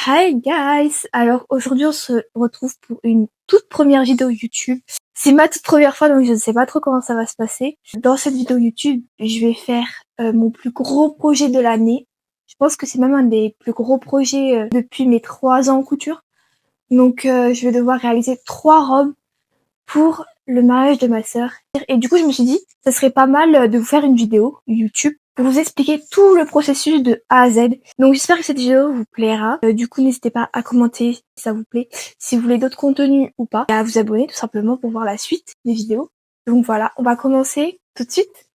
Hi guys! Alors aujourd'hui on se retrouve pour une toute première vidéo YouTube. C'est ma toute première fois donc je ne sais pas trop comment ça va se passer. Dans cette vidéo YouTube, je vais faire mon plus gros projet de l'année. Je pense que c'est même un des plus gros projets depuis mes 3 ans en couture. Donc je vais devoir réaliser 3 robes pour le mariage de ma sœur. Et du coup je me suis dit, ça serait pas mal de vous faire une vidéo YouTube pour vous expliquer tout le processus de A à Z. Donc j'espère que cette vidéo vous plaira. Du coup n'hésitez pas à commenter si ça vous plaît, si vous voulez d'autres contenus ou pas, et à vous abonner tout simplement pour voir la suite des vidéos. Donc voilà, on va commencer tout de suite.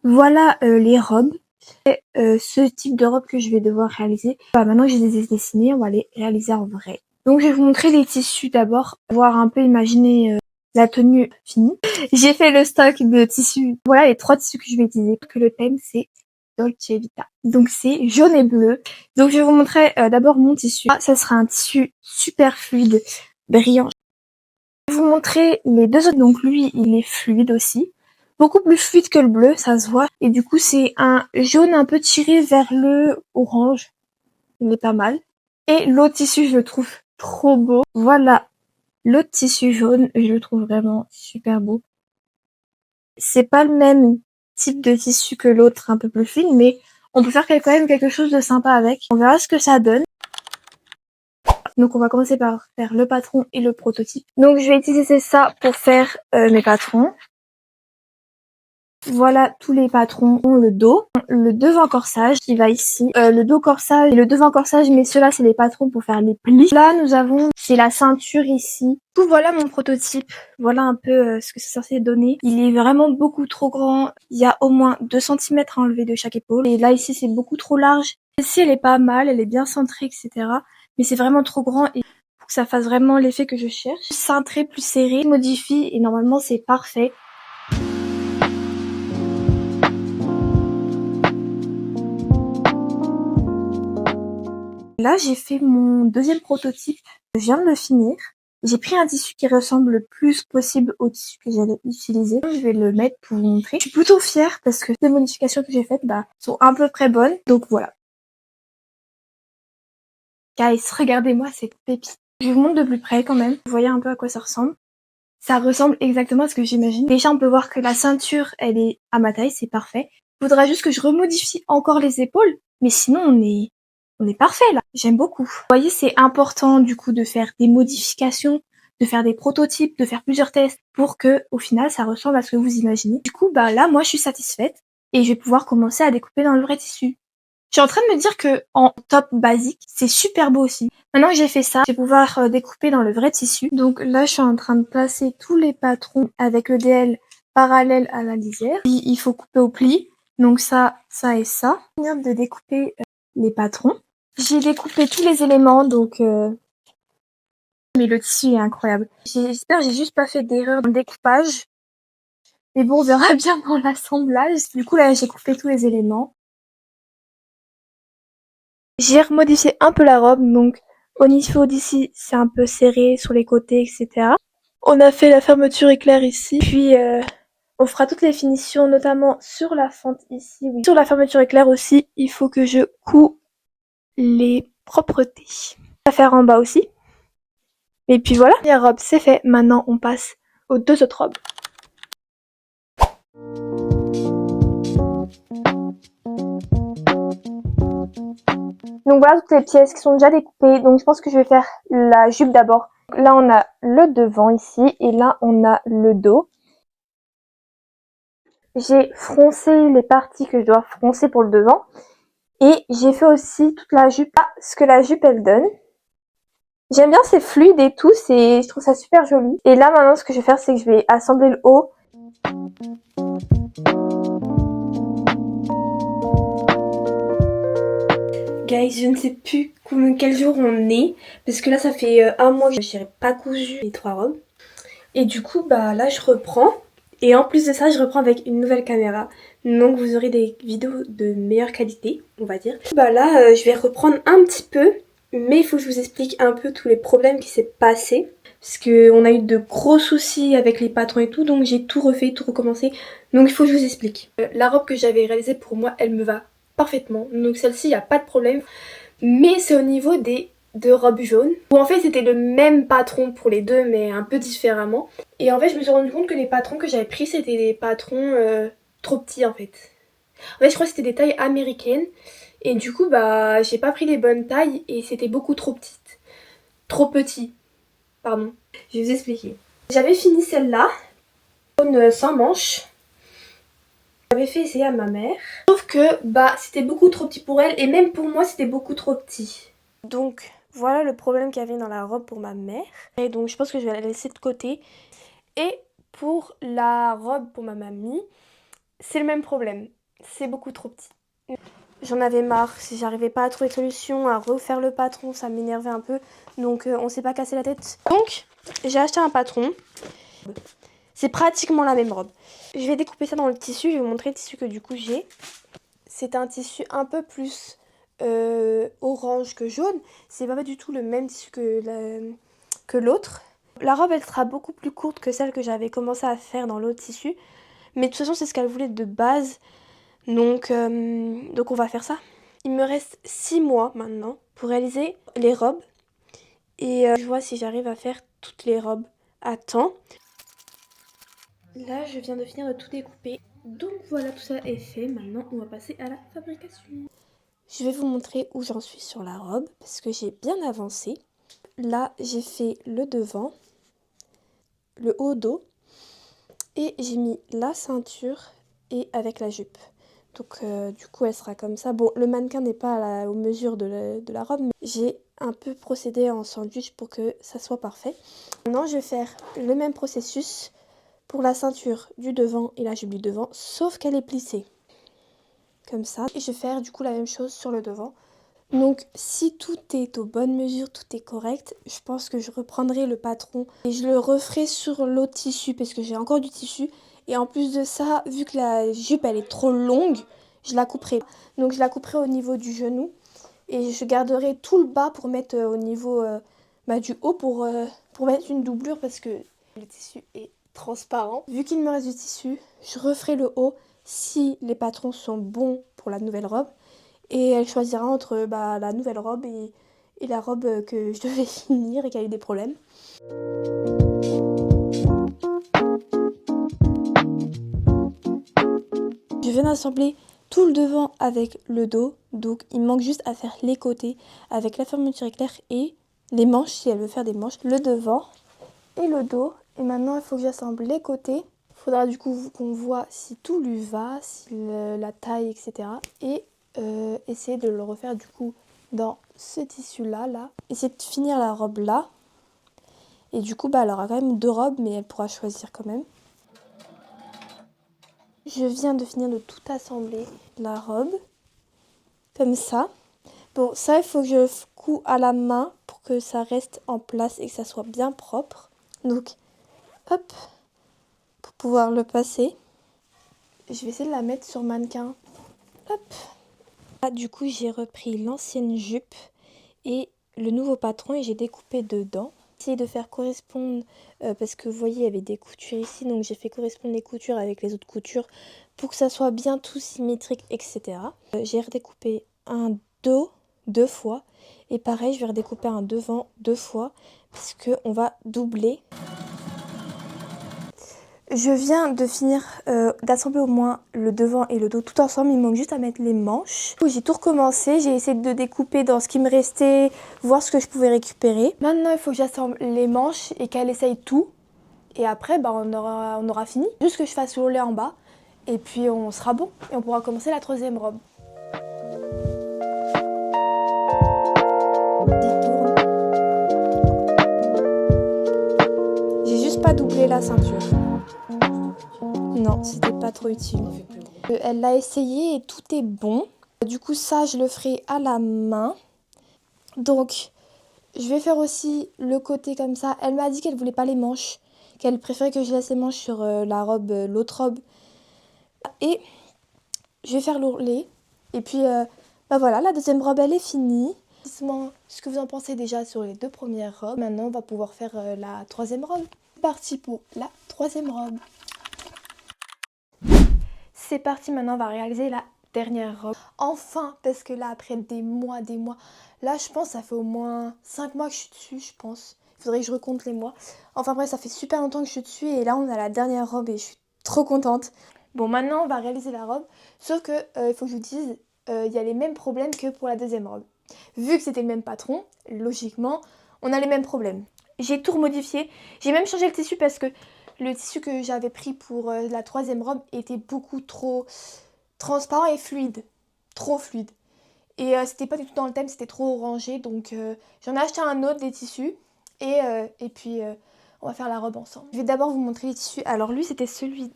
Voilà les robes. Ce type de robe que je vais devoir réaliser. Maintenant que je les ai dessinées, on va les réaliser en vrai. Donc je vais vous montrer les tissus d'abord, voir un peu imaginer la tenue finie. J'ai fait le stock de tissus. Voilà les 3 tissus que je vais utiliser. Que le thème c'est Dolce Vita. Donc c'est jaune et bleu. Donc je vais vous montrer d'abord mon tissu. Ça sera un tissu super fluide, brillant. Je vais vous montrer les deux autres. Donc lui il est fluide aussi. Beaucoup plus fluide que le bleu, ça se voit. Et du coup, c'est un jaune un peu tiré vers le orange. Il est pas mal. Et l'autre tissu, je le trouve trop beau. Voilà, l'autre tissu jaune, je le trouve vraiment super beau. C'est pas le même type de tissu que l'autre, un peu plus fine, mais on peut faire quand même quelque chose de sympa avec. On verra ce que ça donne. Donc on va commencer par faire le patron et le prototype. Donc je vais utiliser ça pour faire mes patrons. Voilà tous les patrons ont le dos, le devant corsage qui va ici, le dos corsage et le devant corsage, mais ceux-là c'est les patrons pour faire les plis. Là nous avons, c'est la ceinture ici. Tout voilà mon prototype, voilà un peu ce que c'est censé donner. Il est vraiment beaucoup trop grand, il y a au moins 2 cm à enlever de chaque épaule. Et là ici c'est beaucoup trop large. Ici elle est pas mal, elle est bien centrée etc. Mais c'est vraiment trop grand et pour que ça fasse vraiment l'effet que je cherche. Cintré plus serré, je modifie et normalement c'est parfait. Là, j'ai fait mon deuxième prototype. Je viens de le finir. J'ai pris un tissu qui ressemble le plus possible au tissu que j'allais utiliser. Je vais le mettre pour vous montrer. Je suis plutôt fière parce que les modifications que j'ai faites sont à peu près bonnes. Donc voilà. Guys, regardez-moi cette pépite. Je vous montre de plus près quand même. Vous voyez un peu à quoi ça ressemble. Ça ressemble exactement à ce que j'imagine. Déjà, on peut voir que la ceinture, elle est à ma taille, c'est parfait. Il faudra juste que je remodifie encore les épaules. Mais sinon, on est parfait là. J'aime beaucoup. Vous voyez, c'est important du coup de faire des modifications, de faire des prototypes, de faire plusieurs tests pour que au final ça ressemble à ce que vous imaginez. Du coup, là, moi je suis satisfaite et je vais pouvoir commencer à découper dans le vrai tissu. Je suis en train de me dire que en top basique, c'est super beau aussi. Maintenant que j'ai fait ça, je vais pouvoir découper dans le vrai tissu. Donc là, je suis en train de placer tous les patrons avec le DL parallèle à la lisière. Il faut couper au pli. Donc ça et ça. Je viens de découper les patrons. J'ai découpé tous les éléments, donc mais le tissu est incroyable. J'espère que j'ai juste pas fait d'erreur dans le découpage. Mais bon, on verra bien dans l'assemblage. Du coup, là, j'ai coupé tous les éléments. J'ai remodifié un peu la robe, donc au niveau d'ici, c'est un peu serré sur les côtés, etc. On a fait la fermeture éclair ici, puis on fera toutes les finitions, notamment sur la fente ici. Oui. Sur la fermeture éclair aussi, il faut que je couds les propretés. On va faire en bas aussi. Et puis voilà, la première robe c'est fait. Maintenant on passe aux 2 autres robes. Donc voilà toutes les pièces qui sont déjà découpées. Donc je pense que je vais faire la jupe d'abord. Là on a le devant ici et là on a le dos. J'ai froncé les parties que je dois froncer pour le devant. Et j'ai fait aussi toute la jupe. Ce que la jupe elle donne. J'aime bien, c'est fluide et tout, je trouve ça super joli. Et là maintenant ce que je vais faire c'est que je vais assembler le haut. Guys, je ne sais plus quel jour on est, parce que là ça fait 1 mois que je n'ai pas cousu les 3 robes. Et du coup là je reprends, et en plus de ça je reprends avec une nouvelle caméra. Donc vous aurez des vidéos de meilleure qualité, on va dire. Là je vais reprendre un petit peu Mais il faut que je vous explique un peu tous les problèmes qui s'est passé. Parce qu'on a eu de gros soucis avec les patrons et tout, donc j'ai tout refait, tout recommencé. Donc il faut que je vous explique. La robe que j'avais réalisée pour moi, elle me va parfaitement. Donc celle-ci, il n'y a pas de problème. Mais c'est au niveau des deux robes jaunes. Où en fait c'était le même patron pour les deux, mais un peu différemment. Et en fait je me suis rendu compte que les patrons que j'avais pris, c'était des patrons trop petits en fait. En fait je crois que c'était des tailles américaines. Et du coup bah j'ai pas pris les bonnes tailles et c'était beaucoup trop petite. Trop petit. Pardon, je vais vous expliquer. J'avais fini celle-là, jaune sans manches. J'avais fait essayer à ma mère. Sauf que bah c'était beaucoup trop petit pour elle et même pour moi c'était beaucoup trop petit. Donc voilà le problème qu'il y avait dans la robe pour ma mère. Et donc je pense que je vais la laisser de côté. Et pour la robe pour ma mamie, c'est le même problème. C'est beaucoup trop petit. J'en avais marre, si j'arrivais pas à trouver de solution, à refaire le patron, ça m'énervait un peu. Donc on s'est pas cassé la tête. Donc j'ai acheté un patron. C'est pratiquement la même robe. Je vais découper ça dans le tissu, je vais vous montrer le tissu que du coup j'ai. C'est un tissu un peu plus orange que jaune. C'est pas du tout le même tissu que l'autre. La robe elle sera beaucoup plus courte que celle que j'avais commencé à faire dans l'autre tissu. Mais de toute façon c'est ce qu'elle voulait de base. Donc on va faire ça. Il me reste 6 mois maintenant pour réaliser les robes. Et je vois si j'arrive à faire toutes les robes à temps. Là, je viens de finir de tout découper. Donc voilà, tout ça est fait. Maintenant, on va passer à la fabrication. Je vais vous montrer où j'en suis sur la robe parce que j'ai bien avancé. Là, j'ai fait le devant, le haut dos et j'ai mis la ceinture et avec la jupe. Donc du coup, elle sera comme ça. Bon, le mannequin n'est pas aux mesures de la robe, mais j'ai un peu procédé en sandwich pour que ça soit parfait. Maintenant, je vais faire le même processus pour la ceinture du devant et la jupe du devant, sauf qu'elle est plissée. Comme ça. Et je vais faire du coup la même chose sur le devant. Donc si tout est aux bonnes mesures, tout est correct, je pense que je reprendrai le patron et je le referai sur l'autre tissu parce que j'ai encore du tissu. Et en plus de ça, vu que la jupe elle est trop longue, je la couperai. Donc je la couperai au niveau du genou et je garderai tout le bas pour mettre au niveau du haut pour mettre une doublure parce que le tissu est transparent. Vu qu'il me reste du tissu, je referai le haut si les patrons sont bons pour la nouvelle robe. Et elle choisira entre la nouvelle robe et la robe que je devais finir et qui a eu des problèmes. Je viens d'assembler tout le devant avec le dos. Donc il manque juste à faire les côtés avec la fermeture éclair et les manches si elle veut faire des manches. Le devant et le dos. Et maintenant il faut que j'assemble les côtés. Il faudra du coup qu'on voit si tout lui va, si la taille, etc. Et essayer de le refaire du coup dans ce tissu là. Essayer de finir la robe là. Et du coup elle aura quand même deux robes mais elle pourra choisir quand même. Je viens de finir de tout assembler la robe. Comme ça. Bon ça il faut que je couds à la main pour que ça reste en place et que ça soit bien propre. Donc hop, pour pouvoir le passer. Je vais essayer de la mettre sur mannequin. Hop. Là, du coup j'ai repris l'ancienne jupe et le nouveau patron et j'ai découpé dedans. J'ai essayé de faire correspondre, parce que vous voyez il y avait des coutures ici, donc j'ai fait correspondre les coutures avec les autres coutures pour que ça soit bien tout symétrique, etc. J'ai redécoupé un dos 2 fois et pareil je vais redécouper un devant 2 fois puisque on va doubler. Je viens de finir d'assembler au moins le devant et le dos tout ensemble, il manque juste à mettre les manches. J'ai tout recommencé, j'ai essayé de découper dans ce qui me restait, voir ce que je pouvais récupérer. Maintenant il faut que j'assemble les manches et qu'elle essaye tout. Et après on aura fini. Juste que je fasse l'ourlet en bas et puis on sera bon et on pourra commencer la troisième robe. J'ai juste pas doublé la ceinture. Non, c'était pas trop utile. Elle l'a essayé et tout est bon. Du coup, ça, je le ferai à la main. Donc, je vais faire aussi le côté comme ça. Elle m'a dit qu'elle voulait pas les manches, qu'elle préférait que je laisse les manches sur la robe, l'autre robe. Et je vais faire l'ourlet. Et puis, voilà, la deuxième robe, elle est finie. Dites-moi ce que vous en pensez déjà sur les 2 premières robes. Maintenant, on va pouvoir faire la 3e robe. C'est parti pour la 3e robe. C'est parti, maintenant on va réaliser la dernière robe. Enfin, parce que là, après des mois, là je pense ça fait au moins 5 mois que je suis dessus, je pense. Il faudrait que je recompte les mois. Enfin bref, ça fait super longtemps que je suis dessus et là on a la dernière robe et je suis trop contente. Bon, maintenant on va réaliser la robe, sauf que il faut que je vous dise, il y a les mêmes problèmes que pour la 2e robe. Vu que c'était le même patron, logiquement, on a les mêmes problèmes. J'ai tout remodifié, j'ai même changé le tissu parce que le tissu que j'avais pris pour la 3e robe était beaucoup trop transparent et fluide. Trop fluide. Et c'était pas du tout dans le thème, c'était trop orangé. Donc j'en ai acheté un autre des tissus. Et puis on va faire la robe ensemble. Je vais d'abord vous montrer les tissus. Alors lui c'était celui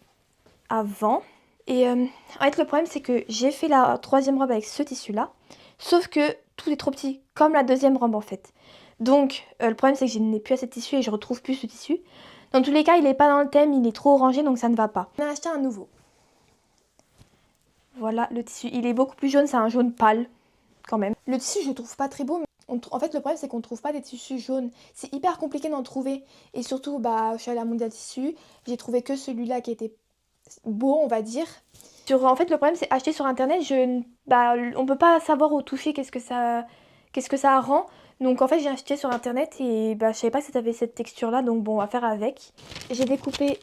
avant. Et en fait le problème c'est que j'ai fait la 3e robe avec ce tissu là. Sauf que tout est trop petit, comme la 2e robe en fait. Donc le problème c'est que je n'ai plus assez de tissu et je retrouve plus ce tissu. Dans tous les cas, il n'est pas dans le thème, il est trop orangé, donc ça ne va pas. On a acheté un nouveau. Voilà le tissu. Il est beaucoup plus jaune, c'est un jaune pâle, quand même. Le tissu, je le trouve pas très beau. Mais en fait, le problème, c'est qu'on ne trouve pas des tissus jaunes. C'est hyper compliqué d'en trouver. Et surtout, je suis allée à Mondial Tissu. J'ai trouvé que celui-là qui était beau, on va dire. En fait, le problème, c'est acheter sur Internet. On peut pas savoir au toucher qu'est-ce que ça rend. Donc en fait j'ai acheté sur internet et je savais pas que ça avait cette texture là, donc bon on va faire avec. J'ai découpé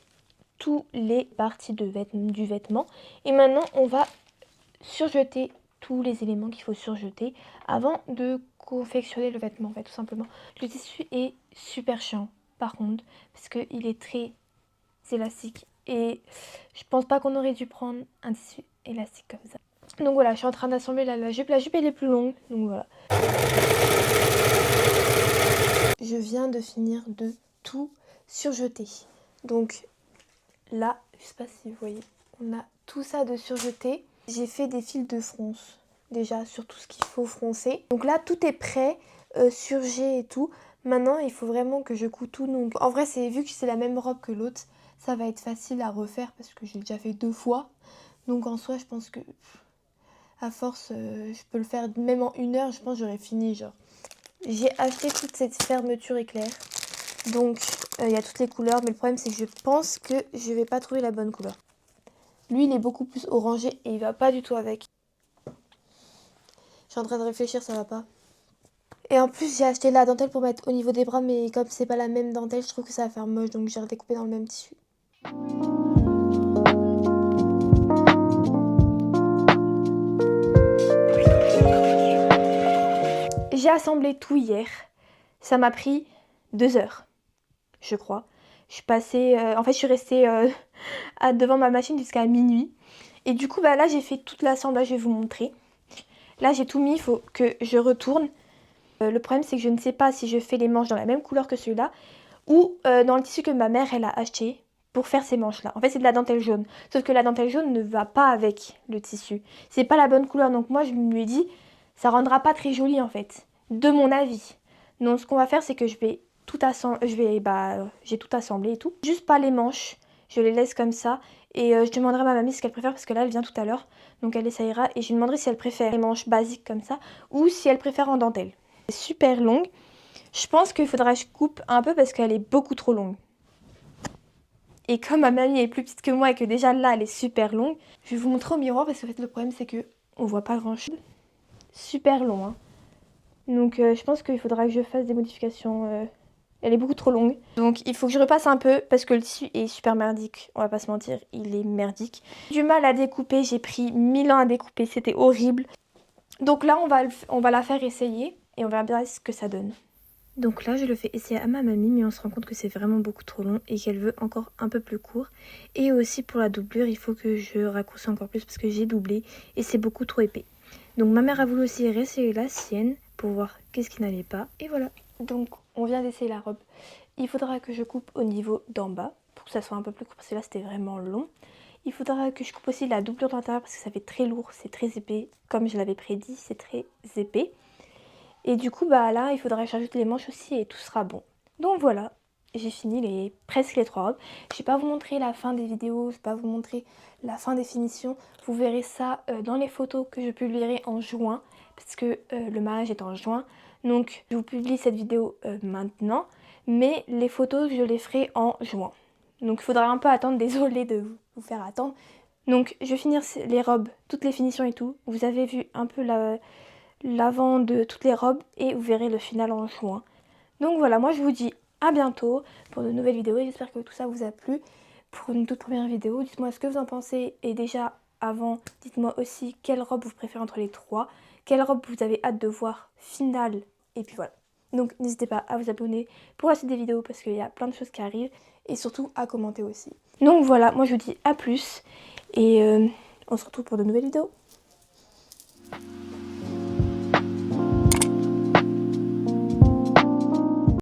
toutes les parties du vêtement et maintenant on va surjeter tous les éléments qu'il faut surjeter avant de confectionner le vêtement en fait, tout simplement. Le tissu est super chiant par contre parce qu'il est très élastique et je pense pas qu'on aurait dû prendre un tissu élastique comme ça. Donc voilà, je suis en train d'assembler la jupe. La jupe elle est plus longue, donc voilà. Je viens de finir de tout surjeter. Donc là, je sais pas si vous voyez, on a tout ça de surjeté. J'ai fait des fils de fronce déjà sur tout ce qu'il faut froncer. Donc là, tout est prêt, surgé et tout. Maintenant, il faut vraiment que je couds tout. Donc en vrai, vu que c'est la même robe que l'autre, ça va être facile à refaire parce que j'ai déjà fait 2 fois. Donc en soi, je pense que à force, je peux le faire même en 1 heure. Je pense que j'aurais fini genre. J'ai acheté toute cette fermeture éclair. Donc il y a toutes les couleurs, mais le problème c'est que je pense que je vais pas trouver la bonne couleur. Lui il est beaucoup plus orangé et il va pas du tout avec. Je suis en train de réfléchir, ça va pas. Et en plus j'ai acheté la dentelle pour mettre au niveau des bras, mais comme c'est pas la même dentelle, je trouve que ça va faire moche, donc j'ai redécoupé dans le même tissu. J'ai assemblé tout hier. Ça m'a pris 2 heures, je crois. Je suis passée... en fait, je suis restée devant ma machine jusqu'à minuit. Et du coup, là, j'ai fait tout l'assemblage, je vais vous montrer. Là, j'ai tout mis, il faut que je retourne. Le problème, c'est que je ne sais pas si je fais les manches dans la même couleur que celui-là ou dans le tissu que ma mère, elle a acheté pour faire ces manches-là. En fait, c'est de la dentelle jaune. Sauf que la dentelle jaune ne va pas avec le tissu. C'est pas la bonne couleur. Donc moi, je me lui ai dit, ça rendra pas très joli, en fait. De mon avis. Donc, ce qu'on va faire, c'est que je vais tout assembler. J'ai tout assemblé et tout. Juste pas les manches. Je les laisse comme ça. Et je demanderai à ma mamie ce qu'elle préfère parce que là, elle vient tout à l'heure. Donc, elle essayera. Et je lui demanderai si elle préfère les manches basiques comme ça ou si elle préfère en dentelle. C'est super longue. Je pense qu'il faudra que je coupe un peu parce qu'elle est beaucoup trop longue. Et comme ma mamie est plus petite que moi et que déjà là, elle est super longue, je vais vous montrer au miroir parce que en fait, le problème, c'est que on voit pas grand-chose. Super long, hein. Donc, je pense qu'il faudra que je fasse des modifications. Elle est beaucoup trop longue. Donc il faut que je repasse un peu parce que le tissu est super merdique. On va pas se mentir, il est merdique. J'ai du mal à découper, j'ai pris 1000 ans à découper, c'était horrible. Donc là on va la faire essayer et on verra bien ce que ça donne. Donc là je le fais essayer à ma mamie mais on se rend compte que c'est vraiment beaucoup trop long et qu'elle veut encore un peu plus court. Et aussi pour la doublure il faut que je raccourcisse encore plus parce que j'ai doublé et c'est beaucoup trop épais. Donc ma mère a voulu aussi réessayer la sienne pour voir qu'est-ce qui n'allait pas et voilà. Donc on vient d'essayer la robe. Il faudra que je coupe au niveau d'en bas pour que ça soit un peu plus court parce que là c'était vraiment long. Il faudra que je coupe aussi la doublure de l'intérieur parce que ça fait très lourd, c'est très épais. Comme je l'avais prédit, c'est très épais. Et du coup là il faudra que j'ajoute les manches aussi et tout sera bon. Donc voilà, j'ai fini presque les 3 robes. Je vais pas vous montrer la fin des vidéos, je vais pas vous montrer la fin des finitions. Vous verrez ça dans les photos que je publierai en juin. parce que le mariage est en juin. Donc je vous publie cette vidéo maintenant, mais les photos je les ferai en juin. Donc il faudra un peu attendre, désolée de vous faire attendre. Donc je vais finir les robes, toutes les finitions et tout. Vous avez vu un peu l'avant de toutes les robes et vous verrez le final en juin. Donc voilà, moi je vous dis à bientôt pour de nouvelles vidéos et j'espère que tout ça vous a plu. Pour une toute première vidéo, dites-moi ce que vous en pensez et déjà avant, dites-moi aussi quelle robe vous préférez entre les trois, quelle robe vous avez hâte de voir finale et puis voilà. Donc n'hésitez pas à vous abonner pour la suite des vidéos parce qu'il y a plein de choses qui arrivent et surtout à commenter aussi. Donc voilà, moi je vous dis à plus et on se retrouve pour de nouvelles vidéos.